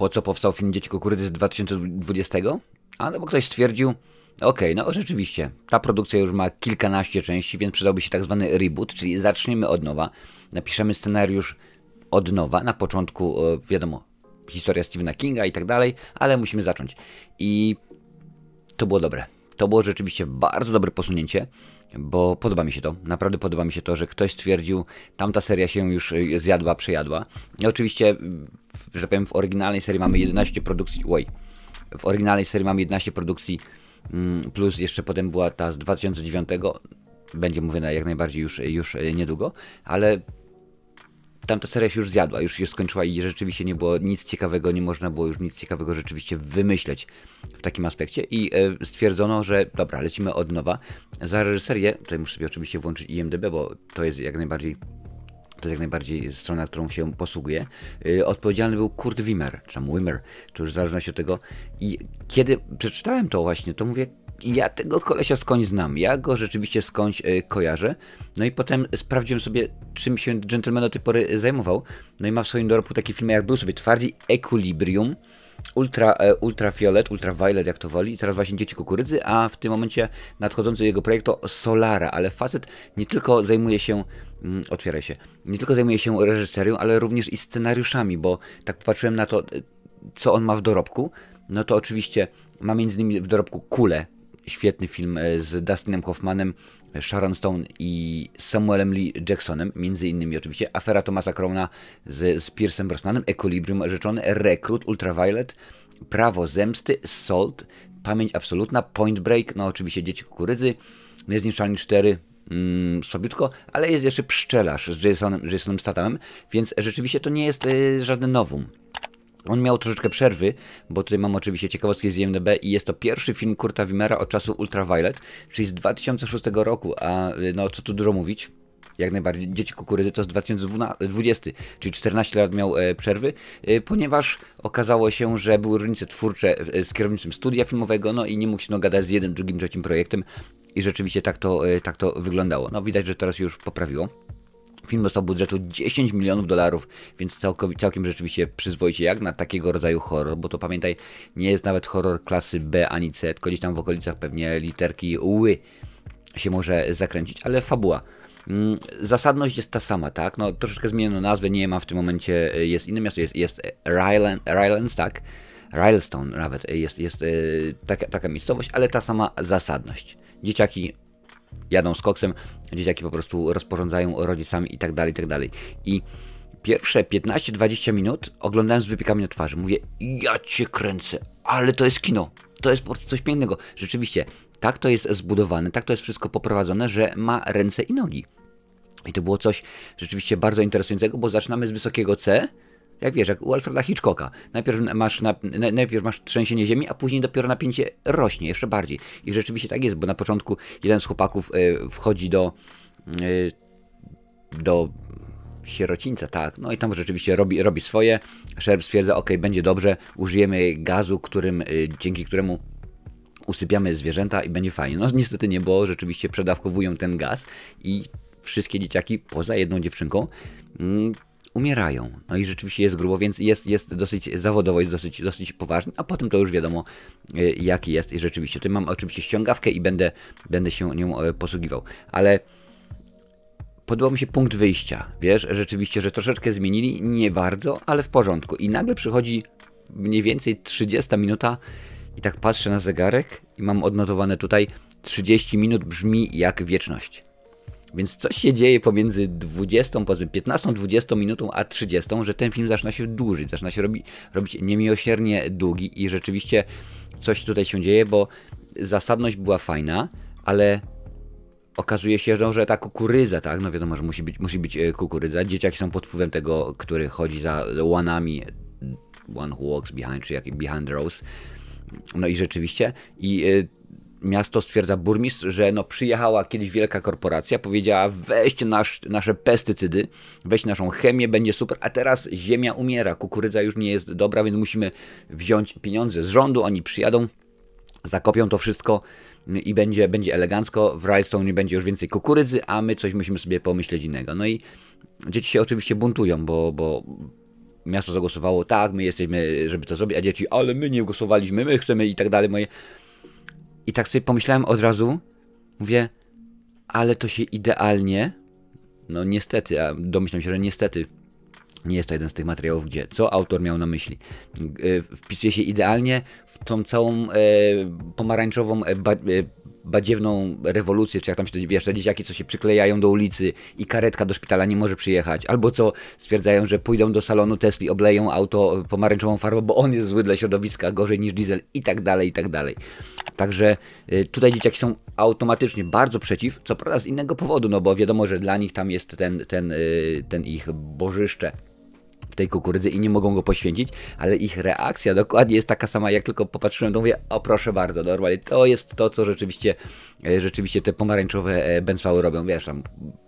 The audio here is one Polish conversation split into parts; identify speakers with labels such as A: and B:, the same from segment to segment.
A: po co powstał film Dzieci Kukurydzy z 2020? A no bo ktoś stwierdził, okej, no rzeczywiście, ta produkcja już ma kilkanaście części, więc przydałby się tak zwany reboot, czyli zaczniemy od nowa, napiszemy scenariusz od nowa, na początku, wiadomo, historia Stephena Kinga i tak dalej, ale musimy zacząć. I to było dobre. To było rzeczywiście bardzo dobre posunięcie, bo podoba mi się to. Naprawdę podoba mi się to, że ktoś stwierdził, tamta seria się już zjadła, przejadła. I oczywiście, że tak powiem, w oryginalnej serii mamy 11 produkcji. W oryginalnej serii mamy 11 produkcji, plus jeszcze potem była ta z 2009. Będzie mówiona jak najbardziej już niedługo, ale tamta seria się już zjadła, już się skończyła i rzeczywiście nie było nic ciekawego, nie można było już nic ciekawego rzeczywiście wymyśleć w takim aspekcie i stwierdzono, że dobra, lecimy od nowa. Za reżyserię, tutaj muszę sobie oczywiście włączyć IMDb, bo to jest jak najbardziej strona, którą się posługuje. Odpowiedzialny był Kurt Wimmer, czy tam Wimmer, to już w zależności od tego. I kiedy przeczytałem to właśnie, to mówię, ja tego kolesia skądś znam, ja go rzeczywiście skądś kojarzę. No i potem sprawdziłem sobie, czym się Gentleman do tej pory zajmował. No i ma w swoim dorobku takie filmy, jak był sobie Twardzi, Equilibrium, Ultraviolet, jak to woli, i teraz właśnie Dzieci Kukurydzy, a w tym momencie nadchodzący jego projekt to Solara, ale facet nie tylko zajmuje się, nie tylko zajmuje się reżyserią, ale również i scenariuszami, bo tak popatrzyłem na to, co on ma w dorobku, no to oczywiście ma m.in. w dorobku Kulę, świetny film z Dustinem Hoffmanem, Sharon Stone i Samuelem Lee Jacksonem, między innymi oczywiście, Afera Thomasa Crowna z Piersem Brosnanem, Equilibrium rzeczony, Rekrut, Ultraviolet, Prawo Zemsty, Salt, Pamięć Absolutna, Point Break, no oczywiście Dzieci Kukurydzy, Niezniszczalni 4, słabiutko, ale jest jeszcze Pszczelarz z Jasonem Stathamem, więc rzeczywiście to nie jest żadne nowum. On miał troszeczkę przerwy, bo tutaj mam oczywiście ciekawostki z IMDb i jest to pierwszy film Kurta Wimmera od czasu Ultraviolet, czyli z 2006 roku, a no co tu dużo mówić, jak najbardziej Dzieci Kukurydzy to z 2020, czyli 14 lat miał przerwy, ponieważ okazało się, że były różnice twórcze z kierownictwem studia filmowego, no i nie mógł się dogadać z jednym, drugim, trzecim projektem i rzeczywiście tak to wyglądało. No widać, że teraz już poprawiło. Film dostał budżetu $10 milionów, więc całkiem rzeczywiście przyzwoicie jak na takiego rodzaju horror, bo to pamiętaj, nie jest nawet horror klasy B ani C, tylko gdzieś tam w okolicach pewnie literki ły się może zakręcić, ale fabuła. Zasadność jest ta sama, tak? No troszeczkę zmieniono nazwę, nie ma w tym momencie, jest inne miasto, jest Rylance, tak? Rylestone nawet, jest taka miejscowość, ale ta sama zasadność. Dzieciaki jadą z koksem, dzieciaki po prostu rozporządzają rodzicami i tak dalej, i tak dalej. I pierwsze 15-20 minut oglądałem z wypiekami na twarzy. Mówię, ja cię kręcę, ale to jest kino. To jest po prostu coś pięknego. Rzeczywiście, tak to jest zbudowane, tak to jest wszystko poprowadzone, że ma ręce i nogi. I to było coś rzeczywiście bardzo interesującego, bo zaczynamy z wysokiego C, jak wiesz, jak u Alfreda Hitchcocka. Najpierw masz trzęsienie ziemi, a później dopiero napięcie rośnie jeszcze bardziej. I rzeczywiście tak jest, bo na początku jeden z chłopaków wchodzi do sierocińca, tak, no i tam rzeczywiście robi swoje. Szeryf stwierdza, ok, będzie dobrze, użyjemy gazu, dzięki któremu usypiamy zwierzęta i będzie fajnie. No niestety nie, bo rzeczywiście przedawkowują ten gaz i wszystkie dzieciaki, poza jedną dziewczynką, umierają. No i rzeczywiście jest grubo, więc jest dosyć zawodowo, jest dosyć poważny, a potem to już wiadomo jaki jest i rzeczywiście. Tutaj mam oczywiście ściągawkę i będę się nią posługiwał, ale podobał mi się punkt wyjścia, wiesz, rzeczywiście, że troszeczkę zmienili, nie bardzo, ale w porządku i nagle przychodzi mniej więcej 30 minuta i tak patrzę na zegarek i mam odnotowane tutaj 30 minut brzmi jak wieczność. Więc coś się dzieje pomiędzy 15-20 minutą a 30, że ten film zaczyna się dłużyć, zaczyna się robić niemiłosiernie długi i rzeczywiście coś tutaj się dzieje, bo zasadność była fajna, ale okazuje się, że ta kukurydza, tak, no wiadomo, że musi być kukurydza, dzieciaki są pod wpływem tego, który chodzi za łanami, one who walks behind, czy jak behind the rose, no i rzeczywiście, miasto stwierdza burmistrz, że no przyjechała kiedyś wielka korporacja, powiedziała weźcie nasze pestycydy, weź naszą chemię, będzie super, a teraz ziemia umiera, kukurydza już nie jest dobra, więc musimy wziąć pieniądze z rządu, oni przyjadą, zakopią to wszystko i będzie elegancko, w Rylestone nie będzie już więcej kukurydzy, a my coś musimy sobie pomyśleć innego. No i dzieci się oczywiście buntują, bo miasto zagłosowało, tak, my jesteśmy, żeby to zrobić, a dzieci, ale my nie głosowaliśmy, my chcemy i tak dalej. I tak sobie pomyślałem od razu, mówię, ale to się idealnie, no niestety, a domyślam się, że niestety, nie jest to jeden z tych materiałów, gdzie co autor miał na myśli. Wpisuje się idealnie w tą całą pomarańczową, badziewną rewolucję, czy jak tam się to, wiesz, te dzieciaki, co się przyklejają do ulicy i karetka do szpitala nie może przyjechać, albo co stwierdzają, że pójdą do salonu Tesli, obleją auto pomarańczową farbą, bo on jest zły dla środowiska, gorzej niż diesel i tak dalej, i tak dalej. Także tutaj dzieciaki są automatycznie bardzo przeciw, co prawda z innego powodu, no bo wiadomo, że dla nich tam jest ten ich bożyszcze w tej kukurydzy i nie mogą go poświęcić, ale ich reakcja dokładnie jest taka sama, jak tylko popatrzyłem, to mówię, o proszę bardzo, normalnie to jest to, co rzeczywiście te pomarańczowe bęcwały robią, wiesz, tam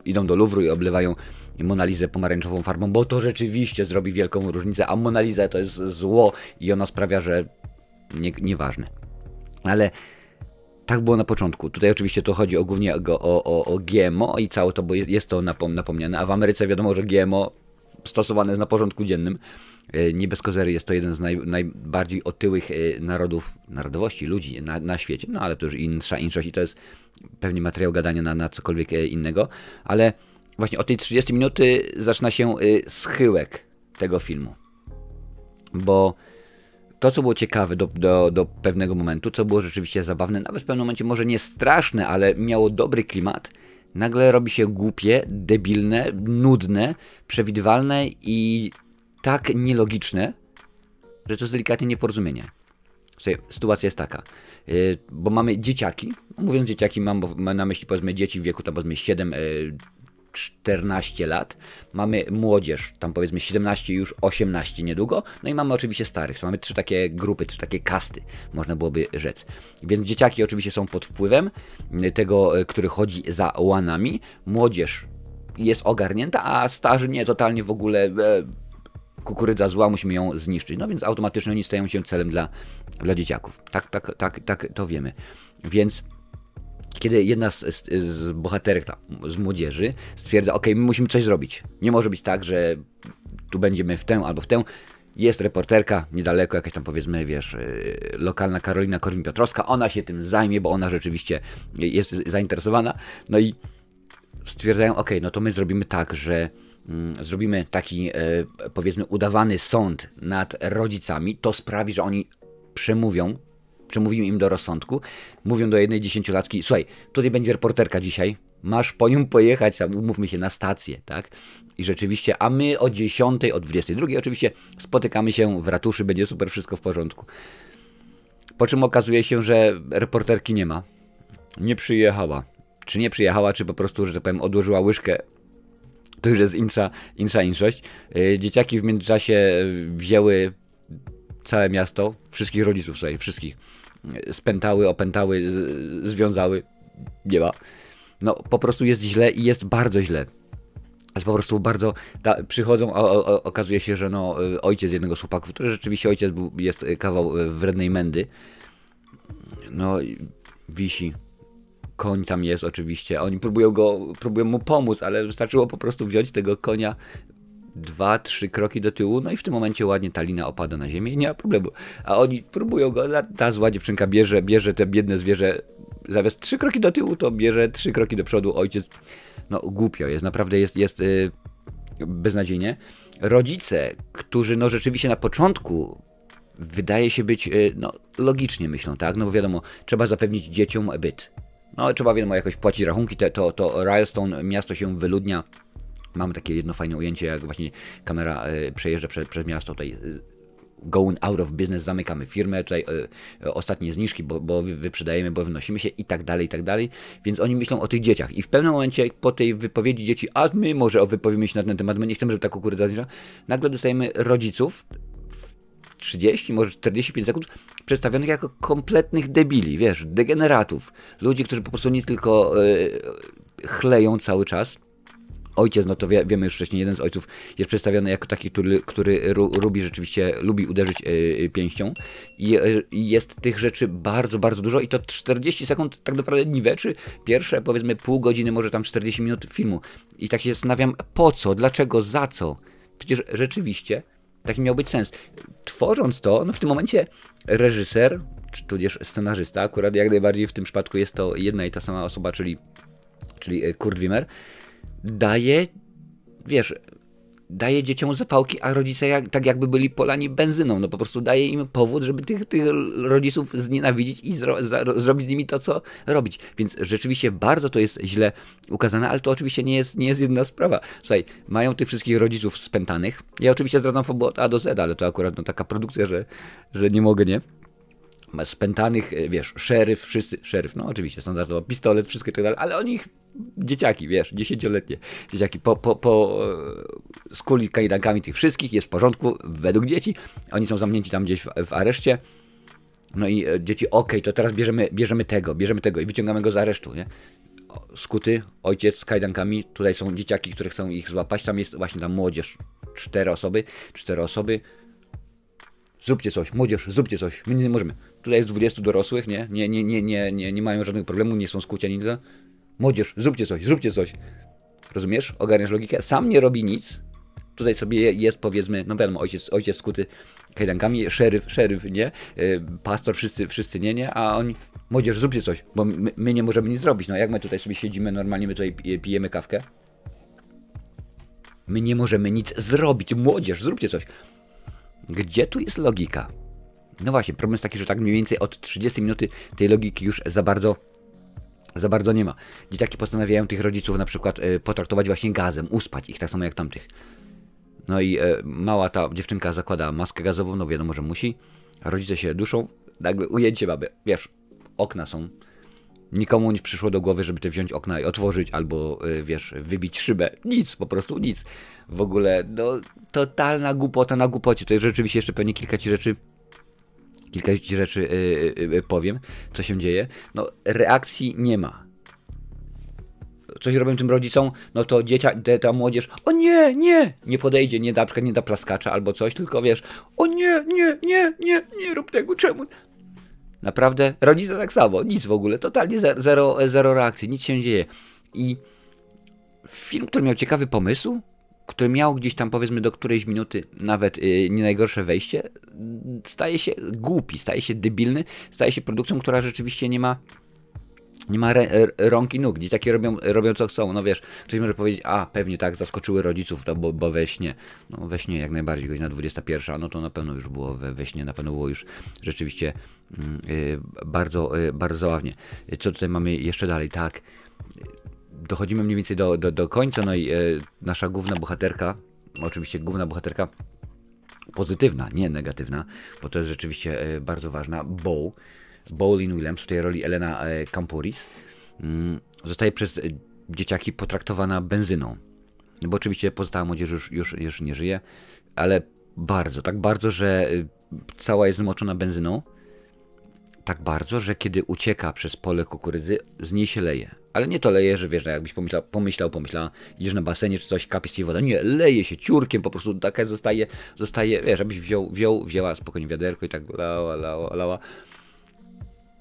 A: idą do Luwru i oblewają Monalizę pomarańczową farbą, bo to rzeczywiście zrobi wielką różnicę, a Monaliza to jest zło i ona sprawia, że nieważne. Ale tak było na początku. Tutaj oczywiście to chodzi głównie o GMO i całe to, bo jest to napomniane, a w Ameryce wiadomo, że GMO stosowane jest na porządku dziennym. Nie bez kozery jest to jeden z najbardziej otyłych narodowości, ludzi na świecie, no ale to już inszość i to jest pewnie materiał gadania na cokolwiek innego, ale właśnie od tej 30 minuty zaczyna się schyłek tego filmu, bo to, co było ciekawe do pewnego momentu, co było rzeczywiście zabawne, nawet w pewnym momencie może nie straszne, ale miało dobry klimat, nagle robi się głupie, debilne, nudne, przewidywalne i tak nielogiczne, że to jest delikatnie nieporozumienie. Słuchaj, sytuacja jest taka, bo mamy dzieciaki, mówiąc dzieciaki mam na myśli powiedzmy dzieci w wieku tam powiedzmy 7-14 lat, mamy młodzież, tam powiedzmy 17, już 18 niedługo, no i mamy oczywiście starych, mamy 3 takie grupy, 3 takie kasty, można byłoby rzec. Więc dzieciaki oczywiście są pod wpływem tego, który chodzi za łanami, młodzież jest ogarnięta, a starzy nie, totalnie w ogóle kukurydza zła, musimy ją zniszczyć, no więc automatycznie oni stają się celem dla dzieciaków, tak to wiemy, więc kiedy jedna z bohaterek, z młodzieży stwierdza, ok, my musimy coś zrobić. Nie może być tak, że tu będziemy w tę albo w tę. Jest reporterka niedaleko, jakaś tam powiedzmy, wiesz, lokalna Karolina Korwin-Piotrowska, ona się tym zajmie, bo ona rzeczywiście jest zainteresowana. No i stwierdzają, ok, no to my zrobimy tak, że zrobimy taki, powiedzmy, udawany sąd nad rodzicami. To sprawi, że oni przemówimy im do rozsądku, mówią do jednej 10-latki, słuchaj, tutaj będzie reporterka dzisiaj, masz po nią pojechać, umówmy się na stację, tak? I rzeczywiście, a my o 10, o 22 oczywiście spotykamy się w ratuszy, będzie super, wszystko w porządku. Po czym okazuje się, że reporterki nie ma. Nie przyjechała. Czy nie przyjechała, czy po prostu, że tak powiem, odłożyła łyżkę. To już jest inszość. Dzieciaki w międzyczasie wzięły całe miasto, wszystkich rodziców sobie, wszystkich spętały, opętały, związały, nie ma. No po prostu jest źle i jest bardzo źle. Jest po prostu bardzo, przychodzą, okazuje się, że no ojciec jednego z chłopaków, który rzeczywiście ojciec jest kawał wrednej mędy, no wisi, koń tam jest oczywiście, oni próbują mu pomóc, ale wystarczyło po prostu wziąć tego konia 2-3 kroki do tyłu, no i w tym momencie ładnie ta lina opada na ziemię i nie ma problemu. A oni próbują go, ta zła dziewczynka bierze te biedne zwierzę, zamiast 3 kroki do tyłu, to bierze 3 kroki do przodu, ojciec, no głupio jest, naprawdę jest beznadziejnie. Rodzice, którzy no rzeczywiście na początku wydaje się być, no logicznie myślą, tak, no bo wiadomo, trzeba zapewnić dzieciom byt. No trzeba wiadomo jakoś płacić rachunki, to Rylestone, miasto się wyludnia. Mamy takie jedno fajne ujęcie, jak właśnie kamera przejeżdża przez miasto, tutaj going out of business, zamykamy firmę, tutaj ostatnie zniżki, bo wyprzedajemy, bo wynosimy się i tak dalej, więc oni myślą o tych dzieciach i w pewnym momencie po tej wypowiedzi dzieci, a my może wypowiemy się na ten temat, my nie chcemy, żeby ta kukurydza zniszczyła, nagle dostajemy rodziców 30, może 45 sekund przedstawionych jako kompletnych debili, wiesz, degeneratów, ludzi, którzy po prostu nie tylko chleją cały czas. Ojciec, no to wiemy już wcześniej, jeden z ojców jest przedstawiony jako taki, który lubi uderzyć pięścią i jest tych rzeczy bardzo, bardzo dużo i to 40 sekund tak naprawdę niweczy pierwsze, powiedzmy pół godziny, może tam 40 minut filmu i tak się zastanawiam, po co, dlaczego, za co? Przecież rzeczywiście Taki miał być sens. Tworząc to, no w tym momencie reżyser, czy tudzież scenarzysta, akurat jak najbardziej w tym przypadku jest to jedna i ta sama osoba, czyli Kurt Wimmer, daje, wiesz, daje dzieciom zapałki, a rodzice tak jakby byli polani benzyną. No po prostu daje im powód, żeby tych rodziców znienawidzić i zrobić z nimi to, co robić. Więc rzeczywiście bardzo to jest źle ukazane, ale to oczywiście nie jest jedyna sprawa. Słuchaj, mają tych wszystkich rodziców spętanych. Ja oczywiście zdradzam fabułę od A do Z, ale to akurat no, taka produkcja, że nie mogę, nie? Spętanych, wiesz, szeryf, no oczywiście, standardowo, pistolet, wszystko i tak dalej, ale oni dzieciaki, wiesz, 10-letnie dzieciaki skuli kajdankami tych wszystkich, jest w porządku, według dzieci, oni są zamknięci tam gdzieś w areszcie, no i dzieci, okej, to teraz bierzemy tego i wyciągamy go z aresztu, nie? Skuty, ojciec z kajdankami, tutaj są dzieciaki, które chcą ich złapać, tam jest właśnie ta młodzież, 4 osoby, zróbcie coś, młodzież, zróbcie coś, my nie możemy. Tutaj jest 20 dorosłych, nie mają żadnego problemu, nie są skuci ani nic. Młodzież, zróbcie coś. Rozumiesz? Ogarniasz logikę? Sam nie robi nic. Tutaj sobie jest, powiedzmy, no wiadomo, ojciec skuty kajdankami, szeryf, nie? Pastor, wszyscy nie, a oni, młodzież, zróbcie coś, bo my nie możemy nic zrobić. No jak my tutaj sobie siedzimy, normalnie my tutaj pijemy kawkę. My nie możemy nic zrobić, młodzież, zróbcie coś. Gdzie tu jest logika? No właśnie, problem jest taki, że tak mniej więcej od 30 minuty tej logiki już za bardzo nie ma. Dzieciaki postanawiają tych rodziców na przykład potraktować właśnie gazem, uspać ich, tak samo jak tamtych. No i mała ta dziewczynka zakłada maskę gazową, no wiadomo, że musi, a rodzice się duszą, nagle ujęcie mamy, wiesz, okna są. Nikomu nie przyszło do głowy, żeby te wziąć okna i otworzyć, albo, wiesz, wybić szybę. Nic, po prostu nic. W ogóle, no, totalna głupota na głupocie. To jest rzeczywiście jeszcze pewnie kilka ci rzeczy powiem, co się dzieje. No, reakcji nie ma. Coś robią tym rodzicom, no to ta młodzież, o nie podejdzie, na przykład nie da plaskacza albo coś, tylko wiesz, o nie rób tego, czemu? Naprawdę, rodzice tak samo, nic w ogóle, totalnie zero reakcji, nic się nie dzieje. I film, który miał ciekawy pomysł, który miał gdzieś tam, powiedzmy, do którejś minuty nawet nie najgorsze wejście, staje się głupi, staje się debilny, staje się produkcją, która rzeczywiście nie ma rąk i nóg. Dzieciaki robią co chcą. No wiesz, ktoś może powiedzieć, a pewnie tak, zaskoczyły rodziców, bo we śnie. No we śnie jak najbardziej, godzina 21, no to na pewno już było we śnie, na pewno było już rzeczywiście bardzo ładnie. Co tutaj mamy jeszcze dalej? Tak, dochodzimy mniej więcej do końca, no i nasza główna bohaterka, oczywiście główna bohaterka pozytywna, nie negatywna, bo to jest rzeczywiście bardzo ważna, Lynn Williams, w tej roli Elena Kampouris, zostaje przez dzieciaki potraktowana benzyną. Bo oczywiście pozostała młodzież już nie żyje, ale tak bardzo, że cała jest zmoczona benzyną. Tak bardzo, że kiedy ucieka przez pole kukurydzy, z niej się leje. Ale nie to leje, że wiesz, że jakbyś pomyślała, idziesz na basenie czy coś, kapie z tej woda. Nie, leje się ciurkiem, po prostu taka zostaje, wiesz, abyś wzięła spokojnie wiaderko i tak lała.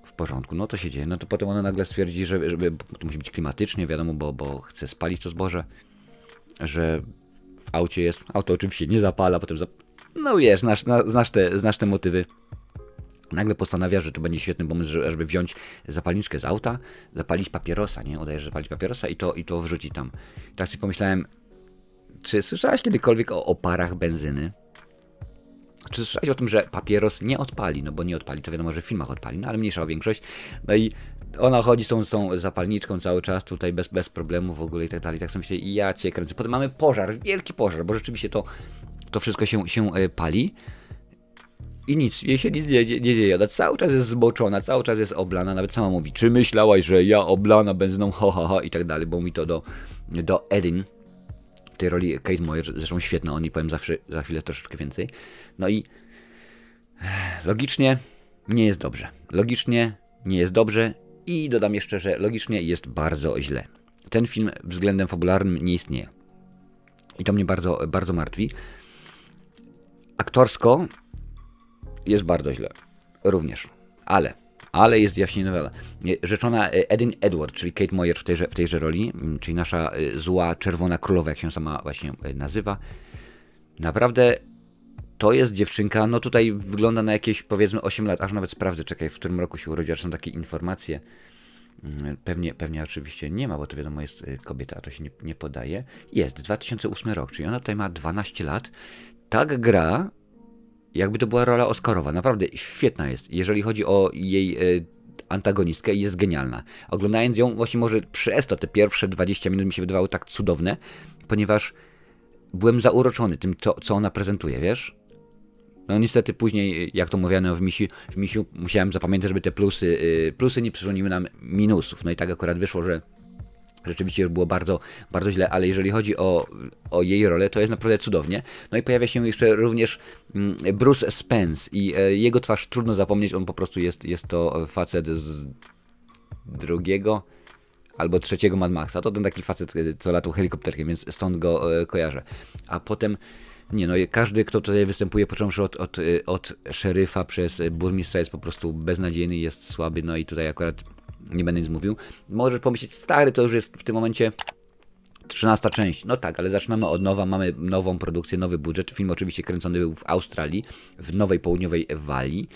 A: W porządku, no to się dzieje. No to potem ona nagle stwierdzi, że to musi być klimatycznie, wiadomo, bo chce spalić to zboże, że w aucie jest, auto oczywiście nie zapala, potem no wiesz, znasz te motywy. Nagle postanawia, że to będzie świetny pomysł, żeby wziąć zapalniczkę z auta, zapalić papierosa, nie? Udaje, że zapalić papierosa i to wrzuci tam. Tak sobie pomyślałem, czy słyszałaś kiedykolwiek o oparach benzyny? Czy słyszałeś o tym, że papieros nie odpali? No bo nie odpali, to wiadomo, że w filmach odpali, no ale mniejsza o większość. No i ona chodzi z tą zapalniczką cały czas tutaj bez problemu w ogóle i tak dalej. Tak sobie myślę, i ja cię kręcę. Potem mamy pożar, wielki pożar, bo rzeczywiście to wszystko się pali. I nic, jej się nic nie dzieje. Ona cały czas jest zboczona, cały czas jest oblana. Nawet sama mówi, czy myślałaś, że ja oblana benzyną, i tak dalej. Bo mówi to do Edin, w tej roli Kate Moyer, zresztą świetna, o niej powiem za chwilę troszeczkę więcej. No i logicznie nie jest dobrze. I dodam jeszcze, że logicznie jest bardzo źle. Ten film względem fabularnym nie istnieje. I to mnie bardzo, bardzo martwi. Aktorsko jest bardzo źle. Również. Ale jest jaśnie nowela. Rzeczona Edin Edward, czyli Kate Moyer w tejże roli, czyli nasza zła czerwona królowa, jak się sama właśnie nazywa. Naprawdę To jest dziewczynka, no tutaj wygląda na jakieś powiedzmy 8 lat, aż nawet sprawdzę, czekaj, w którym roku się urodziła, są takie informacje. Pewnie oczywiście nie ma, bo to wiadomo jest kobieta, a to się nie podaje. Jest, 2008 rok, czyli ona tutaj ma 12 lat. Tak gra, jakby to była rola oscarowa, naprawdę świetna jest. Jeżeli chodzi o jej antagonistkę, jest genialna. Oglądając ją, właśnie może przez to te pierwsze 20 minut mi się wydawały tak cudowne, ponieważ byłem zauroczony tym, co ona prezentuje, wiesz? No niestety później, jak to mówiano w misiu musiałem zapamiętać, żeby te plusy nie przysłoniły nam minusów. No i tak akurat wyszło, że rzeczywiście już było bardzo, bardzo źle, ale jeżeli chodzi o jej rolę, to jest naprawdę cudownie. No i pojawia się jeszcze również Bruce Spence i jego twarz trudno zapomnieć, on po prostu jest to facet z drugiego albo trzeciego Mad Maxa. To ten taki facet, co latał helikopterkiem, więc stąd go kojarzę. A potem nie, no każdy, kto tutaj występuje, począwszy od szeryfa przez burmistrza, jest po prostu beznadziejny, jest słaby, no i tutaj akurat nie będę nic mówił. Możesz pomyśleć, stary, to już jest w tym momencie 13 część. No tak, ale zaczynamy od nowa, mamy nową produkcję, nowy budżet. Film oczywiście kręcony był w Australii, w Nowej Południowej Walii.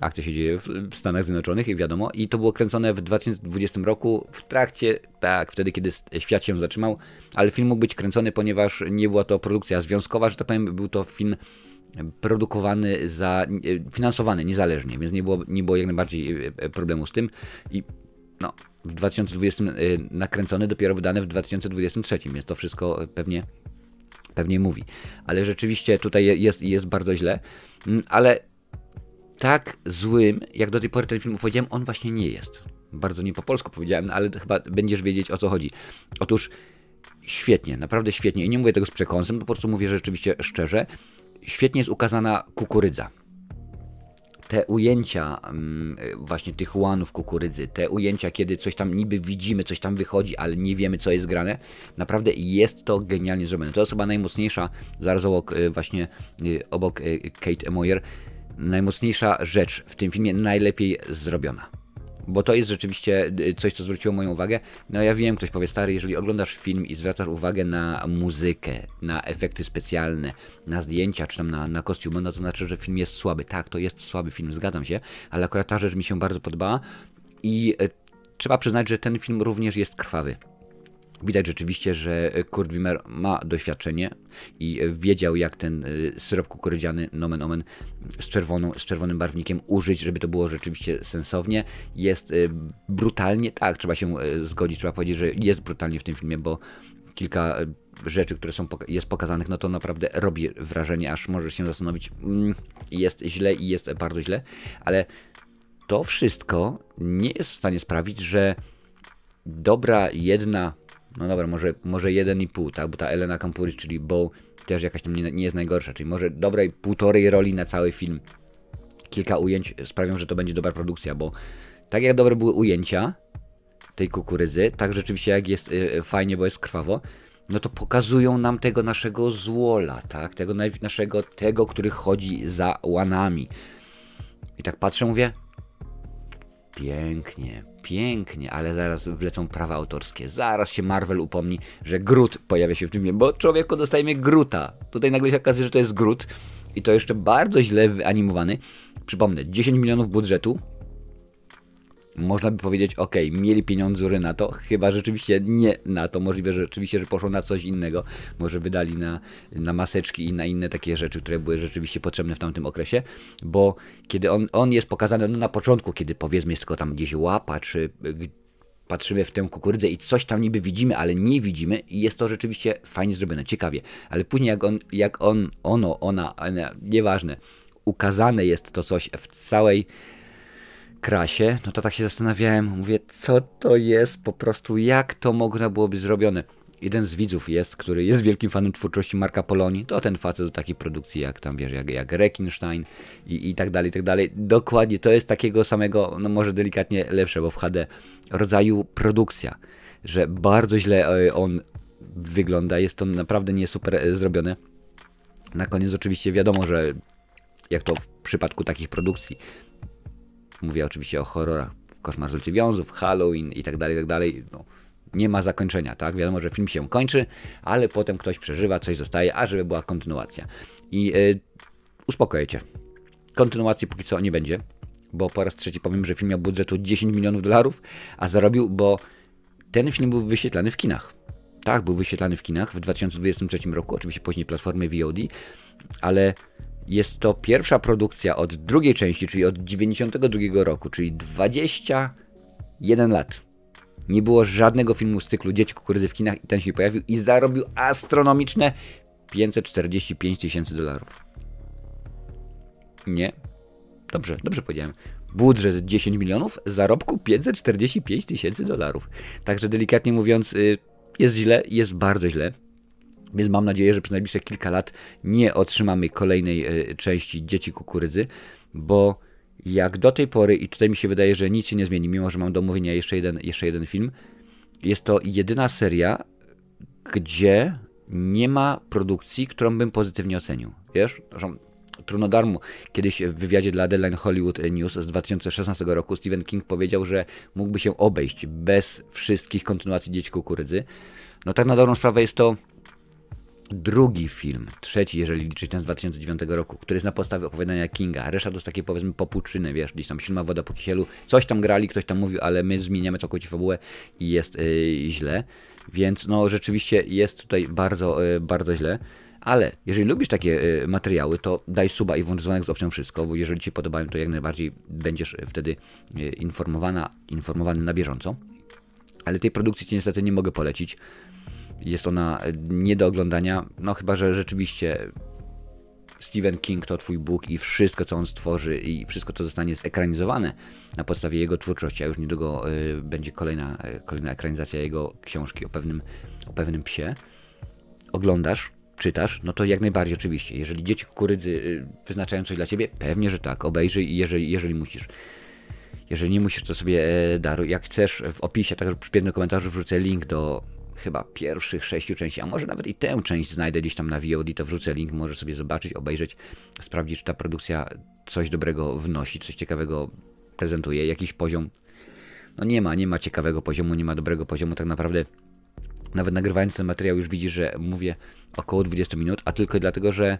A: Akcja się dzieje w Stanach Zjednoczonych i wiadomo. I to było kręcone w 2020 roku, w trakcie, tak, wtedy kiedy świat się zatrzymał, ale film mógł być kręcony, ponieważ nie była to produkcja związkowa, że tak powiem, był to film produkowany, finansowany niezależnie, więc nie było jak najbardziej problemu z tym. I no, w 2020 nakręcony, dopiero wydane w 2023, więc to wszystko pewnie mówi. Ale rzeczywiście tutaj jest bardzo źle, ale tak złym, jak do tej pory ten film opowiedziałem, on właśnie nie jest. Bardzo nie po polsku powiedziałem, ale chyba będziesz wiedzieć, o co chodzi. Otóż świetnie, naprawdę świetnie. I nie mówię tego z przekąsem, po prostu mówię rzeczywiście szczerze. Świetnie jest ukazana kukurydza. Te ujęcia właśnie tych łanów kukurydzy, te ujęcia, kiedy coś tam niby widzimy, coś tam wychodzi, ale nie wiemy, co jest grane, naprawdę jest to genialnie zrobione. To jest chyba najmocniejsza, zaraz obok Kate Moyer, najmocniejsza rzecz w tym filmie, najlepiej zrobiona. Bo to jest rzeczywiście coś, co zwróciło moją uwagę. No ja wiem, ktoś powie, stary, jeżeli oglądasz film i zwracasz uwagę na muzykę, na efekty specjalne, na zdjęcia, czy tam na kostiumy, no to znaczy, że film jest słaby. Tak, to jest słaby film, zgadzam się, ale akurat ta rzecz mi się bardzo podobała i trzeba przyznać, że ten film również jest krwawy. Widać rzeczywiście, że Kurt Wimmer ma doświadczenie i wiedział, jak ten syrop kukurydziany, nomen omen, z czerwonym barwnikiem użyć, żeby to było rzeczywiście sensownie. Jest brutalnie, tak, trzeba się zgodzić, trzeba powiedzieć, że jest brutalnie w tym filmie, bo kilka rzeczy, które jest pokazanych, no to naprawdę robi wrażenie, aż możesz się zastanowić, jest źle i jest bardzo źle, ale to wszystko nie jest w stanie sprawić, że dobra jedna, no dobra, może 1,5, tak, bo ta Elena Kampouris, czyli Bo, też jakaś tam nie jest najgorsza, czyli może dobrej półtorej roli na cały film. Kilka ujęć sprawią, że to będzie dobra produkcja, bo tak jak dobre były ujęcia tej kukurydzy, tak rzeczywiście jak jest fajnie, bo jest krwawo, no to pokazują nam tego naszego złola, tak, tego, który chodzi za łanami. I tak patrzę, mówię, pięknie, ale zaraz wlecą prawa autorskie. Zaraz się Marvel upomni, że Groot pojawia się w tym filmie, bo człowieku dostajemy Groota. Tutaj nagle się okazuje, że to jest Groot i to jeszcze bardzo źle wyanimowany. Przypomnę, 10 milionów budżetu. Można by powiedzieć, ok, mieli pieniądze na to, chyba rzeczywiście nie na to, możliwe, że rzeczywiście, że poszło na coś innego, może wydali na maseczki i na inne takie rzeczy, które były rzeczywiście potrzebne w tamtym okresie, bo kiedy on jest pokazany na początku, kiedy powiedzmy jest tylko tam gdzieś łapa, czy patrzymy w tę kukurydzę i coś tam niby widzimy, ale nie widzimy i jest to rzeczywiście fajnie zrobione, ciekawie, ale później ona, nieważne, ukazane jest to coś w całej krasie, no to tak się zastanawiałem, mówię, co to jest po prostu, jak to można byłoby zrobione. Jeden z widzów który jest wielkim fanem twórczości Marka Poloni, to ten facet do takiej produkcji jak tam, wiesz, jak Rekinstein i tak dalej, i tak dalej. Dokładnie, to jest takiego samego, no może delikatnie lepsze, bo w HD rodzaju produkcja, że bardzo źle on wygląda, jest to naprawdę nie super zrobione. Na koniec oczywiście wiadomo, że jak to w przypadku takich produkcji, mówię oczywiście o horrorach, Koszmar z ulicy Wiązów, Halloween i tak dalej, no, nie ma zakończenia, tak? Wiadomo, że film się kończy, ale potem ktoś przeżywa, coś zostaje, a żeby była kontynuacja. I uspokoję cię. Kontynuacji póki co nie będzie, bo po raz trzeci powiem, że film miał budżetu $10 milionów, a zarobił, bo ten film był wyświetlany w kinach. Tak, był wyświetlany w kinach w 2023 roku, oczywiście później platformy VOD, ale jest to pierwsza produkcja od drugiej części, czyli od 92 roku, czyli 21 lat. Nie było żadnego filmu z cyklu Dzieci Kukurydzy w kinach i ten się pojawił i zarobił astronomiczne $545 000. Nie? Dobrze powiedziałem. Budżet 10 milionów, zarobku $545 000. Także delikatnie mówiąc, jest źle, jest bardzo źle. Więc mam nadzieję, że przez najbliższe kilka lat nie otrzymamy kolejnej części Dzieci Kukurydzy, bo jak do tej pory, i tutaj mi się wydaje, że nic się nie zmieni, mimo że mam do omówienia jeszcze jeden film, jest to jedyna seria, gdzie nie ma produkcji, którą bym pozytywnie ocenił. Wiesz? Trudno darmo. Kiedyś w wywiadzie dla Deadline Hollywood News z 2016 roku Stephen King powiedział, że mógłby się obejść bez wszystkich kontynuacji Dzieci Kukurydzy. No tak na dobrą sprawę jest to drugi film, trzeci, jeżeli liczyć ten z 2009 roku, który jest na podstawie opowiadania Kinga. Reszta to jest takie, powiedzmy, popłuczyny, wiesz, gdzieś tam silna woda po kisielu. Coś tam grali, ktoś tam mówił, ale my zmieniamy całkowicie fabułę i jest źle. Więc no rzeczywiście jest tutaj bardzo źle. Ale jeżeli lubisz takie materiały, to daj suba i włącz dzwonek z opcją wszystko, bo jeżeli Ci podobają, to jak najbardziej będziesz wtedy informowany na bieżąco. Ale tej produkcji Ci niestety nie mogę polecić. Jest ona nie do oglądania, no chyba że rzeczywiście Stephen King to Twój Bóg i wszystko, co on stworzy i wszystko, co zostanie zekranizowane na podstawie jego twórczości, a już niedługo będzie kolejna ekranizacja jego książki o pewnym psie, oglądasz, czytasz, no to jak najbardziej oczywiście. Jeżeli Dzieci Kukurydzy wyznaczają coś dla Ciebie, pewnie, że tak, obejrzyj, jeżeli musisz. Jeżeli nie musisz, to sobie daruj. Jak chcesz, w opisie, także przy pierwszym komentarzu wrzucę link do chyba pierwszych 6 części, a może nawet i tę część znajdę gdzieś tam na VOD, to wrzucę link, możesz sobie zobaczyć, obejrzeć, sprawdzić, czy ta produkcja coś dobrego wnosi, coś ciekawego prezentuje, jakiś poziom. No nie ma ciekawego poziomu, nie ma dobrego poziomu, tak naprawdę nawet nagrywając ten materiał już widzisz, że mówię około 20 minut, a tylko dlatego, że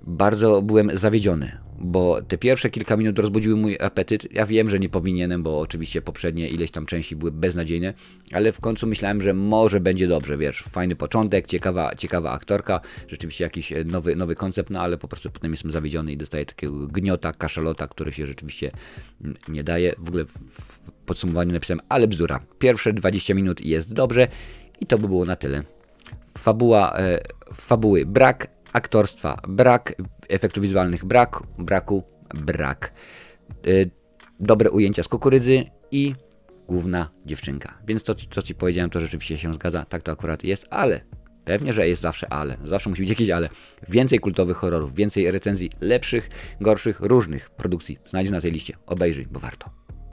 A: bardzo byłem zawiedziony, bo te pierwsze kilka minut rozbudziły mój apetyt. Ja wiem, że nie powinienem, bo oczywiście poprzednie ileś tam części były beznadziejne, ale w końcu myślałem, że może będzie dobrze, wiesz, fajny początek, ciekawa aktorka, rzeczywiście jakiś nowy koncept, no ale po prostu potem jestem zawiedziony i dostaję takiego gniota, kaszalota, który się rzeczywiście nie daje. W ogóle w podsumowaniu napisałem, ale bzdura. Pierwsze 20 minut jest dobrze i to by było na tyle. Fabuły brak, aktorstwa brak, efektów wizualnych brak. Dobre ujęcia z kukurydzy i główna dziewczynka. Więc to, co Ci powiedziałem, to rzeczywiście się zgadza, tak to akurat jest, ale pewnie, że jest zawsze ale. Zawsze musi być jakieś ale. Więcej kultowych horrorów, więcej recenzji lepszych, gorszych, różnych produkcji znajdziesz na tej liście. Obejrzyj, bo warto.